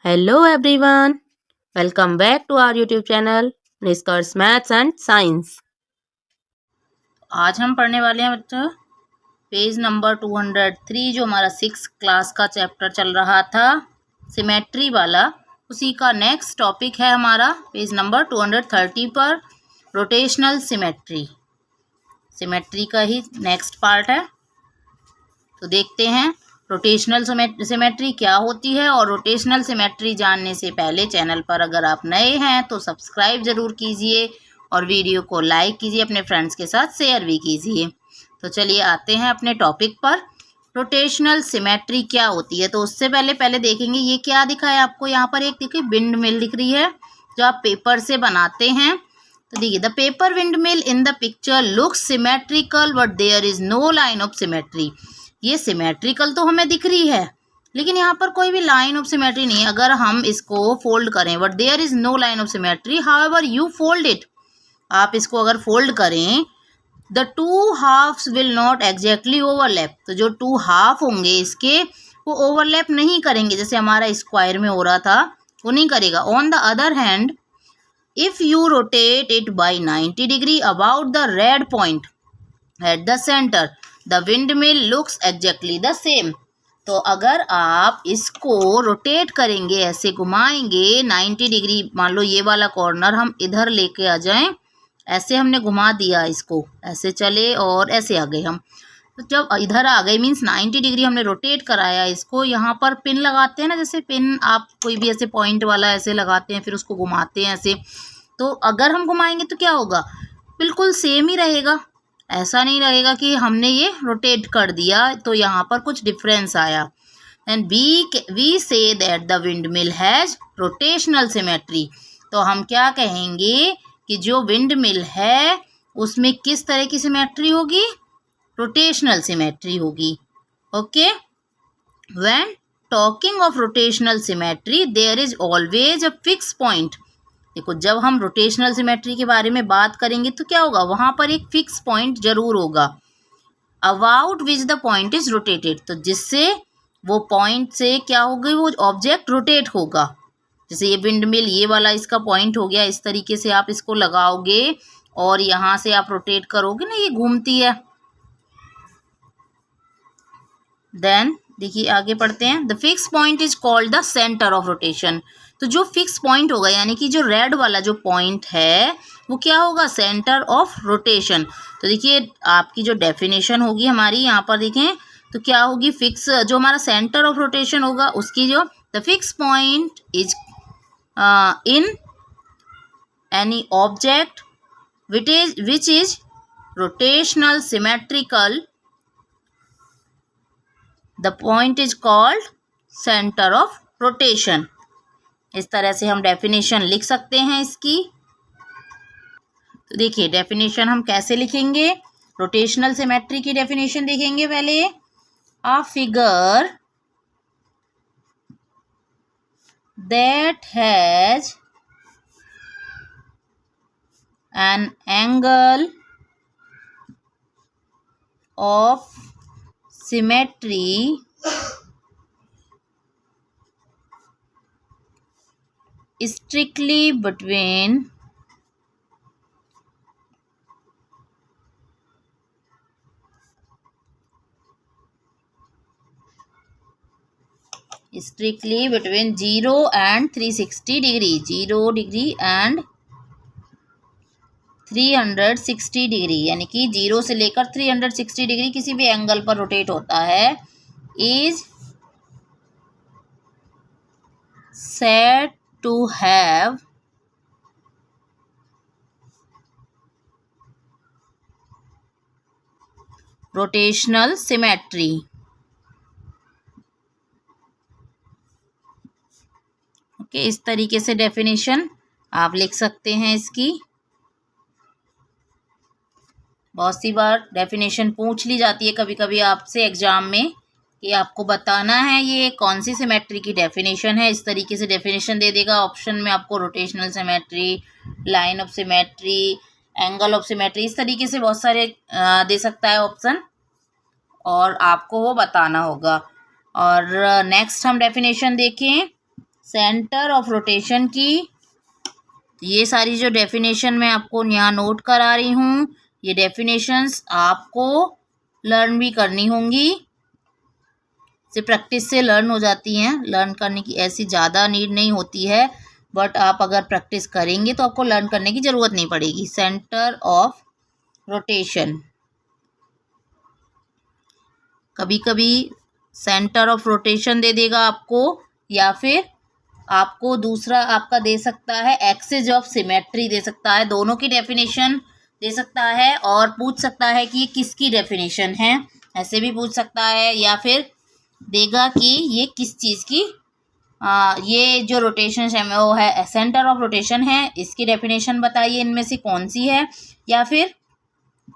Hello everyone, welcome back to our YouTube channel निष्कर्ष maths and science. आज हम पढ़ने वाले हैं बच्चों पेज नंबर 203 जो हमारा 6th क्लास का चैप्टर चल रहा था सिमेट्री वाला, उसी का नेक्स्ट टॉपिक है हमारा पेज नंबर 230 पर रोटेशनल सिमेट्री। सिमेट्री का ही नेक्स्ट पार्ट है, तो देखते हैं रोटेशनल सिमेट्री क्या होती है। और रोटेशनल सिमेट्री जानने से पहले चैनल पर अगर आप नए हैं तो सब्सक्राइब ज़रूर कीजिए और वीडियो को लाइक कीजिए, अपने फ्रेंड्स के साथ शेयर भी कीजिए। तो चलिए आते हैं अपने टॉपिक पर। रोटेशनल सिमेट्री क्या होती है, तो उससे पहले देखेंगे ये क्या दिखा है आपको। यहाँ पर एक देखिए विंड मिल दिख रही है जो आप पेपर से बनाते हैं। तो देखिए the paper windmill in the picture looks symmetrical but there is no line of symmetry. ये सिमेट्रिकल तो हमें दिख रही है लेकिन यहाँ पर कोई भी लाइन ऑफ सिमेट्री नहीं है। अगर हम इसको फोल्ड करें, but there is no line of symmetry however you fold it, आप इसको अगर फोल्ड करें the two halves will not exactly overlap. तो जो टू हाफ होंगे इसके वो ओवरलैप नहीं करेंगे, जैसे हमारा स्क्वायर में हो रहा था वो नहीं करेगा। On the other hand if you rotate it by 90 degree about the red point at the centre the wind mill looks exactly the same. तो अगर आप इसको रोटेट करेंगे, ऐसे घुमाएंगे 90 डिग्री, मान लो ये वाला कॉर्नर हम इधर लेके आ जाएं, ऐसे हमने घुमा दिया इसको, ऐसे चले और ऐसे आ गए हम। तो जब इधर आ गए मीन्स 90 डिग्री हमने रोटेट कराया इसको। यहाँ पर पिन लगाते हैं ना, जैसे पिन आप कोई भी ऐसे पॉइंट वाला ऐसे लगाते हैं फिर उसको घुमाते हैं ऐसे। तो अगर हम घुमाएंगे तो क्या होगा, बिल्कुल सेम ही रहेगा, ऐसा नहीं रहेगा कि हमने ये रोटेट कर दिया तो यहाँ पर कुछ डिफरेंस आया। And we see that the windmill has rotational symmetry. तो हम क्या कहेंगे कि जो विंड मिल है उसमें किस तरह की सिमेट्री होगी, रोटेशनल सिमेट्री होगी। Okay, when talking of rotational symmetry there is always a fix point. देखो जब हम रोटेशनल सिमेट्री के बारे में बात करेंगे तो क्या होगा, वहाँ पर एक फिक्स पॉइंट जरूर होगा about which the point is rotated. तो जिससे वो पॉइंट से क्या होगी, वो ऑब्जेक्ट रोटेट होगा। जैसे ये विंड मिल ये वाला इसका पॉइंट हो गया, इस तरीके से आप इसको लगाओगे और यहाँ से आप रोटेट करोगे ना, ये घूमती है। देन देखिए आगे पढ़ते हैं। The fix point is called the centre of rotation. तो जो फिक्स पॉइंट होगा यानी कि जो रेड वाला जो पॉइंट है वो क्या होगा, सेंटर ऑफ रोटेशन। तो देखिए आपकी जो डेफिनेशन होगी हमारी यहाँ पर देखें तो क्या होगी, फिक्स जो हमारा सेंटर ऑफ रोटेशन होगा उसकी जो the fix point is in any object which is rotational symmetrical the point is called centre of rotation. इस तरह से हम डेफिनेशन लिख सकते हैं इसकी। तो देखिए डेफिनेशन हम कैसे लिखेंगे, रोटेशनल सिमेट्री की डेफिनेशन देखेंगे पहले। A figure that has an angle of symmetry strictly between strictly between 0 and 360 degree, 0 degree and 360 degree, यानी कि 0 से लेकर 360 डिग्री किसी भी एंगल पर रोटेट होता है, is said to have rotational symmetry। Okay, इस तरीके से डेफिनेशन आप लिख सकते हैं इसकी। बहुत सी बार डेफिनेशन पूछ ली जाती है कभी कभी आपसे एग्जाम में कि आपको बताना है ये कौन सी सिमेट्री की डेफिनेशन है। इस तरीके से डेफिनेशन दे देगा ऑप्शन में आपको, rotational symmetry, line of symmetry, angle of symmetry, इस तरीके से बहुत सारे दे सकता है ऑप्शन और आपको वो बताना होगा। और नेक्स्ट हम डेफिनेशन देखें सेंटर ऑफ रोटेशन की। ये सारी जो डेफिनेशन मैं आपको यहाँ नोट करा रही हूँ, ये डेफिनेशंस आपको लर्न भी करनी होंगी। से प्रैक्टिस से लर्न हो जाती हैं, लर्न करने की ऐसी ज़्यादा नीड नहीं होती है, बट आप अगर प्रैक्टिस करेंगे तो आपको लर्न करने की ज़रूरत नहीं पड़ेगी। सेंटर ऑफ रोटेशन, कभी कभी सेंटर ऑफ रोटेशन दे देगा आपको, या फिर आपको दूसरा आपका दे सकता है एक्सिस ऑफ सिमेट्री दे सकता है, दोनों की डेफिनेशन दे सकता है, और पूछ सकता है कि ये किसकी डेफिनेशन है, ऐसे भी पूछ सकता है, या फिर देगा कि ये किस चीज़ की ये जो रोटेशन है वो है सेंटर ऑफ रोटेशन है, इसकी डेफिनेशन बताइए इनमें से कौन सी है, या फिर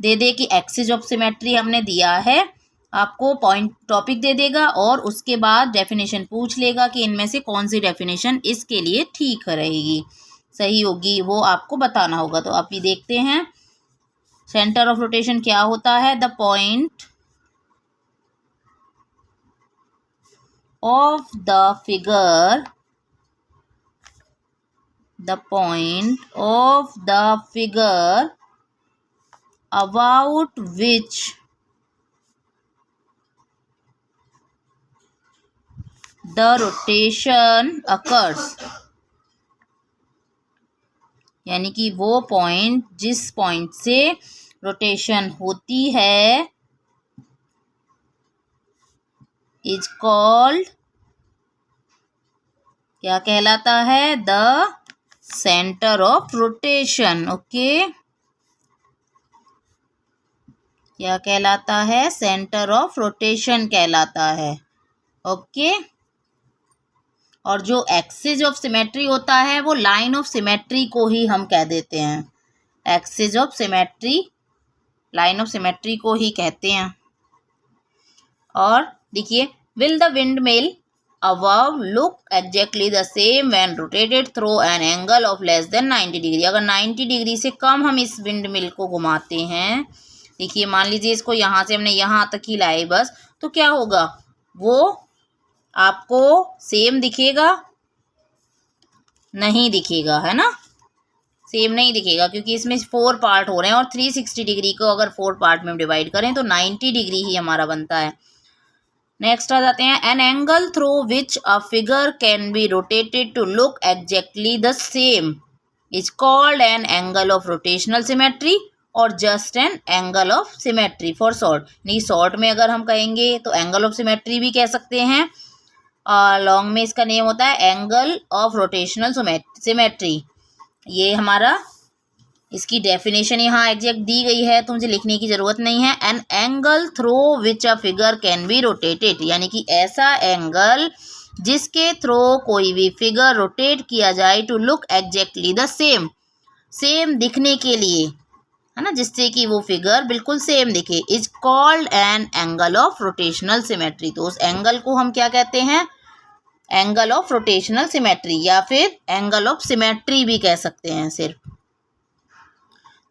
दे दे कि एक्सिस ऑफ सिमेट्री हमने दिया है, आपको पॉइंट टॉपिक दे देगा और उसके बाद डेफिनेशन पूछ लेगा कि इनमें से कौन सी डेफिनेशन इसके लिए ठीक रहेगी, सही होगी, वो आपको बताना होगा। तो आप ये देखते हैं सेंटर ऑफ रोटेशन क्या होता है। The point of the figure, the point of the figure about which the rotation occurs, यानी कि वो पॉइंट जिस पॉइंट से रोटेशन होती है इज कॉल्ड, क्या कहलाता है, the centre of rotation. Okay, क्या कहलाता है, सेंटर ऑफ रोटेशन कहलाता है। ओके, और जो एक्सिस ऑफ सिमेट्री होता है वो लाइन ऑफ सिमेट्री को ही हम कह देते हैं, axis of symmetry line of symmetry को ही कहते हैं। और देखिए, will the wind mill above look exactly the same when rotated through an angle of less than 90 degree. अगर 90 डिग्री से कम हम इस विंड मिल को घुमाते हैं, देखिए मान लीजिए इसको यहाँ से हमने यहाँ तक ही लाए बस, तो क्या होगा, वो आपको सेम दिखेगा, नहीं दिखेगा, है ना, सेम नहीं दिखेगा, क्योंकि इसमें 4 पार्ट हो रहे हैं और 360 डिग्री को अगर 4 पार्ट में डिवाइड करें तो 90 डिग्री ही हमारा बनता है। नेक्स्ट आ जाते हैं, an angle through which a figure can be rotated to look exactly the same is called an angle of rotational symmetry और just an angle of symmetry for short. नहीं, शॉर्ट में अगर हम कहेंगे तो एंगल ऑफ सिमेट्री भी कह सकते हैं, लॉन्ग में इसका नेम होता है एंगल ऑफ रोटेशनल सिमेट्री। ये हमारा इसकी डेफिनेशन यहाँ एग्जैक्ट दी गई है, तो मुझे लिखने की ज़रूरत नहीं है। N angle through which a figure can be rotated, यानी कि ऐसा एंगल जिसके थ्रू कोई भी फिगर रोटेट किया जाए to look exactly the same, same दिखने के लिए, है ना, जिससे कि वो फिगर बिल्कुल सेम दिखे, is called an angle of rotational symmetry. तो उस एंगल को हम क्या कहते हैं, एंगल ऑफ रोटेशनल सिमेट्री, या फिर एंगल ऑफ सिमेट्री भी कह सकते हैं सिर्फ।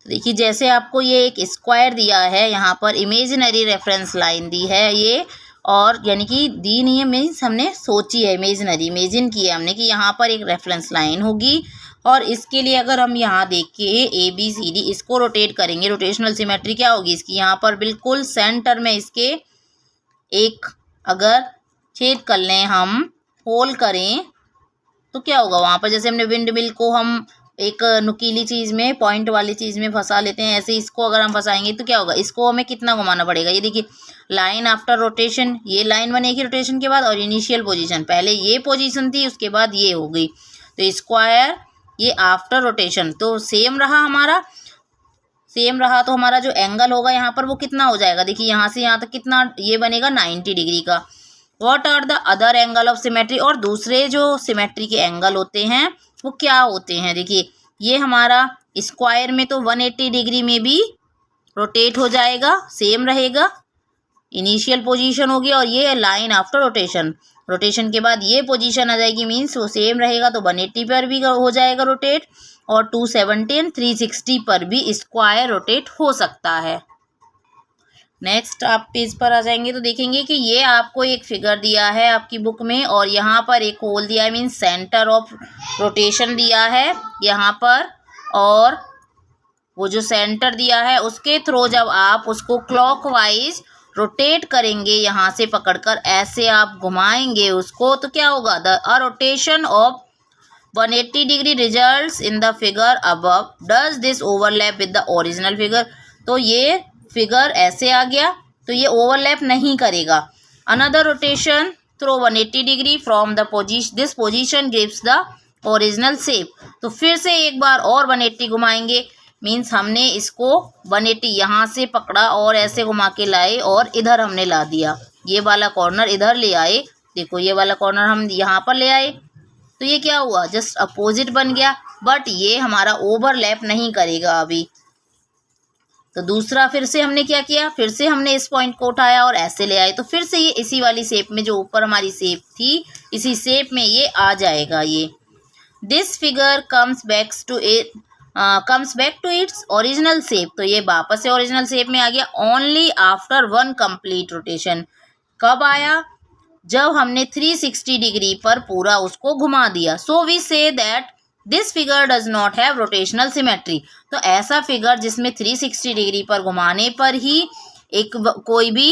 तो देखिए, जैसे आपको ये एक स्क्वायर दिया है, यहाँ पर इमेजिनरी रेफरेंस लाइन दी है ये, और यानी कि दी नहीं है, मीन्स हमने सोची है, इमेजिनरी इमेजिन की है हमने कि यहाँ पर एक रेफरेंस लाइन होगी, और इसके लिए अगर हम यहाँ देख के ABCD इसको रोटेट करेंगे, रोटेशनल सिमेट्री क्या होगी इसकी, यहाँ पर बिल्कुल सेंटर में इसके एक अगर छेद कर लें, हम होल करें, तो क्या होगा, वहाँ पर जैसे हमने विंड मिल को हम एक नुकीली चीज़ में, पॉइंट वाली चीज़ में फंसा लेते हैं, ऐसे इसको अगर हम फंसाएंगे तो क्या होगा, इसको हमें कितना घुमाना पड़ेगा। ये देखिए, लाइन आफ्टर रोटेशन, ये लाइन बनेगी रोटेशन के बाद, और इनिशियल पोजीशन, पहले ये पोजीशन थी उसके बाद ये हो गई, तो स्क्वायर ये आफ्टर रोटेशन, तो सेम रहा हमारा, सेम रहा तो हमारा जो एंगल होगा यहाँ पर वो कितना हो जाएगा, देखिए यहाँ से यहाँ तक कितना ये बनेगा 90 डिग्री का। What are the other angle of symmetry, और दूसरे जो सिमेट्री के एंगल होते हैं वो क्या होते हैं। देखिए, ये हमारा स्क्वायर में तो 180 डिग्री में भी रोटेट हो जाएगा, सेम रहेगा, इनिशियल पोजीशन होगी, और ये लाइन आफ्टर रोटेशन, रोटेशन के बाद ये पोजीशन आ जाएगी, मीन्स वो सेम रहेगा, तो 180 पर भी हो जाएगा रोटेट, और 270 एंड 360 पर भी स्क्वायर रोटेट हो सकता है। नेक्स्ट आप पेज पर आ जाएंगे तो देखेंगे कि ये आपको एक फिगर दिया है आपकी बुक में और यहाँ पर एक होल दिया है, मीन सेंटर ऑफ रोटेशन दिया है यहाँ पर, और वो जो सेंटर दिया है उसके थ्रू जब आप उसको क्लॉकवाइज रोटेट करेंगे, यहाँ से पकड़कर ऐसे आप घुमाएंगे उसको, तो क्या होगा, the rotation of 180 degree results in the figure above, does this overlap with the original figure. तो ये फिगर ऐसे आ गया तो ये ओवरलैप नहीं करेगा। Another rotation through 180 degree from the position, this position gives the original shape. तो फिर से एक बार और 180 घुमाएंगे, मीन्स हमने इसको 180 यहाँ से पकड़ा और ऐसे घुमा के लाए और इधर हमने ला दिया, ये वाला कॉर्नर इधर ले आए, देखो ये वाला कॉर्नर हम यहाँ पर ले आए, तो ये क्या हुआ, जस्ट अपोजिट बन गया, बट ये हमारा ओवरलैप नहीं करेगा अभी। तो दूसरा फिर से हमने क्या किया, फिर से हमने इस पॉइंट को उठाया और ऐसे ले आए, तो फिर से ये इसी वाली शेप में, जो ऊपर हमारी शेप थी इसी शेप में ये आ जाएगा। ये this figure comes back to its original shape. तो ये वापस से ओरिजिनल शेप में आ गया ओनली आफ्टर 1 कंप्लीट रोटेशन। कब आया, जब हमने 360 डिग्री पर पूरा उसको घुमा दिया। So we see that this figure does not have rotational symmetry. तो ऐसा फिगर जिसमें 360 डिग्री पर घुमाने पर ही एक कोई भी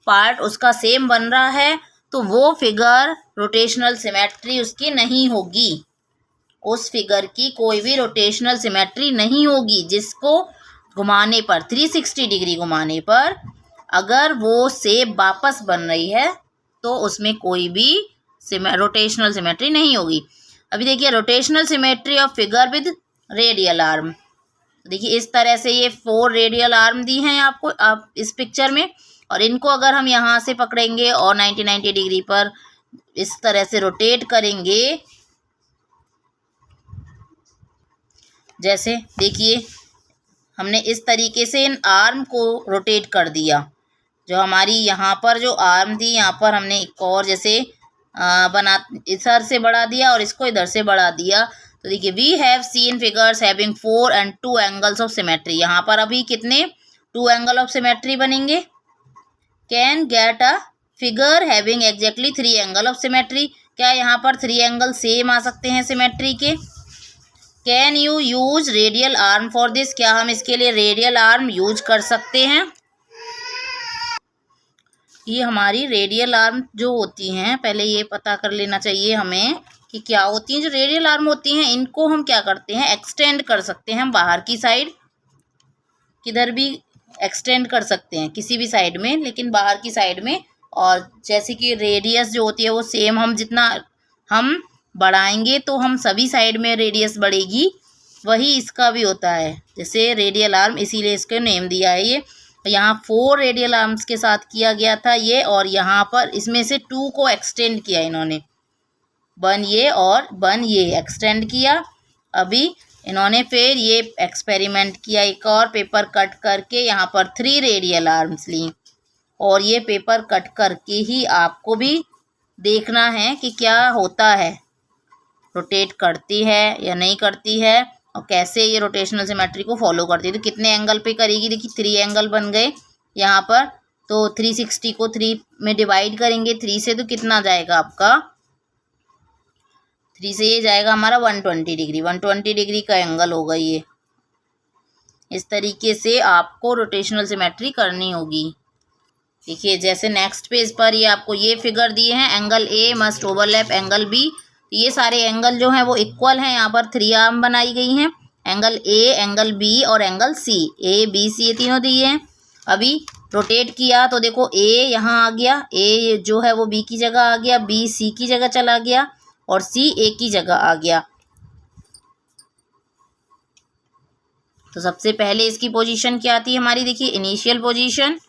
पार्ट उसका सेम बन रहा है, तो वो फिगर रोटेशनल सिमेट्री उसकी नहीं होगी, उस फिगर की कोई भी रोटेशनल सिमेट्री नहीं होगी, जिसको घुमाने पर 360 डिग्री घुमाने पर अगर वो शेप वापस बन रही है तो उसमें कोई भी रोटेशनल सिमेट्री नहीं होगी। अभी देखिए rotational symmetry of figure with radial arm. देखिए इस तरह से ये 4 रेडियल आर्म दी हैं आपको आप इस पिक्चर में, और इनको अगर हम यहाँ से पकड़ेंगे और 90 डिग्री पर इस तरह से रोटेट करेंगे, जैसे देखिए हमने इस तरीके से इन आर्म को रोटेट कर दिया। जो हमारी यहाँ पर जो आर्म थी, यहाँ पर हमने एक और जैसे इधर से बढ़ा दिया और इसको इधर से बढ़ा दिया। तो देखिए we have seen figures having 4 and 2 angles of symmetry. यहाँ पर अभी कितने 2 एंगल ऑफ सिमेट्री बनेंगे। Can get a figure having exactly 3 angle of symmetry. क्या यहाँ पर 3 एंगल सेम आ सकते हैं सिमेट्री के। Can you use radial arm for this. क्या हम इसके लिए रेडियल आर्म यूज कर सकते हैं। ये हमारी रेडियल आर्म जो होती हैं, पहले ये पता कर लेना चाहिए हमें कि क्या होती हैं। जो रेडियल आर्म होती हैं इनको हम क्या करते हैं, एक्सटेंड कर सकते हैं बाहर की साइड, किधर भी एक्सटेंड कर सकते हैं किसी भी साइड में, लेकिन बाहर की साइड में। और जैसे कि रेडियस जो होती है वो सेम, हम जितना हम बढ़ाएंगे तो हम सभी साइड में रेडियस बढ़ेगी, वही इसका भी होता है। जैसे रेडियल आर्म, इसीलिए इसको नेम दिया है। ये यहाँ 4 रेडियल आर्म्स के साथ किया गया था ये, और यहाँ पर इसमें से 2 को एक्सटेंड किया इन्होंने, 1 ये और 1 ये एक्सटेंड किया। अभी इन्होंने फिर ये एक्सपेरिमेंट किया, एक और पेपर कट करके यहाँ पर 3 रेडियल आर्म्स ली, और ये पेपर कट करके ही आपको भी देखना है कि क्या होता है, रोटेट करती है या नहीं करती है, और कैसे ये रोटेशनल सिमेट्री को फॉलो करती है। तो कितने एंगल पे करेगी, देखिए 3 एंगल बन गए यहाँ पर। तो 360 को 3 में डिवाइड करेंगे 3 से, तो कितना जाएगा आपका, 3 से ये जाएगा हमारा 120 डिग्री। 120 डिग्री का एंगल होगा ये। इस तरीके से आपको रोटेशनल सिमेट्री करनी होगी। देखिए जैसे नेक्स्ट पेज पर ये आपको ये फिगर दिए हैं, angle A must overlap angle B. ये सारे एंगल जो हैं वो इक्वल हैं। यहाँ पर 3 आर्म बनाई गई हैं, एंगल ए, एंगल बी और angle C. A B C ये तीनों दिए हैं। अभी रोटेट किया तो देखो ए यहाँ आ गया, ए जो है वो बी की जगह आ गया, बी सी की जगह चला गया और सी ए की जगह आ गया। तो सबसे पहले इसकी पोजीशन क्या आती है हमारी, देखिए इनिशियल पोजीशन,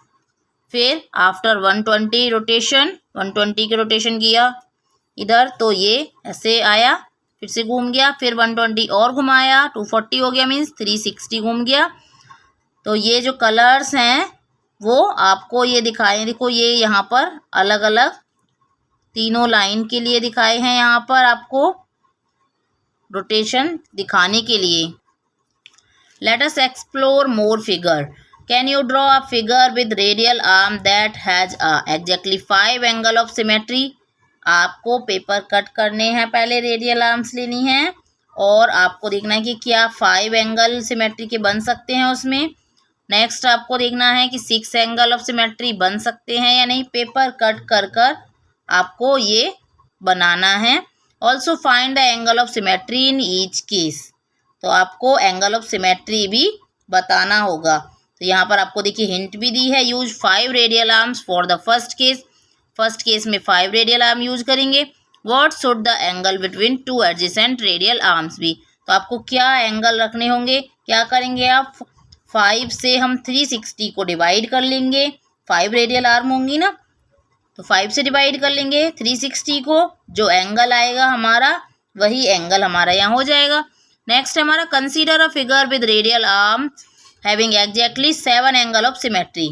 फिर आफ्टर 120 रोटेशन, 120 के रोटेशन किया इधर, तो ये ऐसे आया, फिर से घूम गया, फिर 120 और घुमाया, 240 हो गया, मीन्स 360 घूम गया। तो ये जो कलर्स हैं वो आपको ये दिखाए, देखो ये यहाँ पर अलग अलग तीनों लाइन के लिए दिखाए हैं, यहाँ पर आपको रोटेशन दिखाने के लिए। Let us explore more figure. Can you draw a figure with radial arm that has a exactly 5 angle of symmetry. आपको पेपर कट करने हैं, पहले रेडियल आर्म्स लेनी है और आपको देखना है कि क्या 5 एंगल सिमेट्री के बन सकते हैं उसमें। नेक्स्ट आपको देखना है कि 6 एंगल ऑफ सिमेट्री बन सकते हैं या नहीं। पेपर कट कर कर आपको ये बनाना है। Also find the angle of symmetry in each case. तो आपको एंगल ऑफ सिमेट्री भी बताना होगा। तो यहाँ पर आपको देखिए हिंट भी दी है, use 5 radial arms for the first case. First case में 5 रेडियल आर्म यूज करेंगे। What should the angle between 2 adjacent radial arms भी। तो आपको क्या एंगल रखने होंगे, क्या करेंगे आप, 5 से हम 360 को डिवाइड कर लेंगे। 5 रेडियल आर्म होंगी ना, तो 5 से डिवाइड कर लेंगे 360 को, जो एंगल आएगा हमारा वही एंगल हमारा यहाँ हो जाएगा। नेक्स्ट हमारा consider a figure with radial arm having exactly 7 angle of symmetry.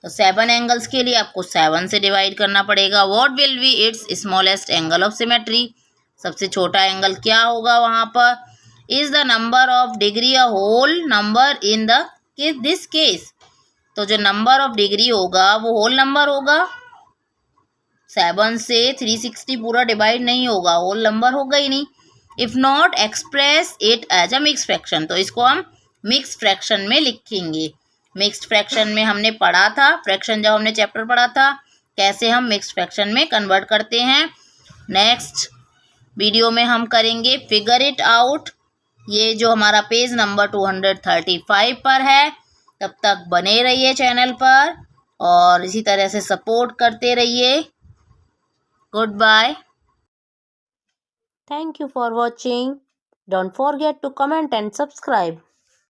तो 7 एंगल्स के लिए आपको 7 से डिवाइड करना पड़ेगा। What will be its smallest angle of symmetry. सबसे छोटा एंगल क्या होगा वहाँ पर। Is the number of degree a whole number in the this case. तो जो नंबर ऑफ डिग्री होगा वो होल नंबर होगा। 7 से 360 पूरा डिवाइड नहीं होगा, होल नंबर होगा ही नहीं। If not express it as a mix fraction. तो इसको हम मिक्स फ्रैक्शन में लिखेंगे। मिक्स्ड फ्रैक्शन में हमने पढ़ा था, फ्रैक्शन जब हमने चैप्टर पढ़ा था कैसे हम मिक्स्ड फ्रैक्शन में कन्वर्ट करते हैं। नेक्स्ट वीडियो में हम करेंगे फिगर इट आउट। ये जो हमारा पेज नंबर 235 पर है। तब तक बने रहिए चैनल पर और इसी तरह से सपोर्ट करते रहिए। Good bye. Thank you for watching. Don't forget to comment and subscribe.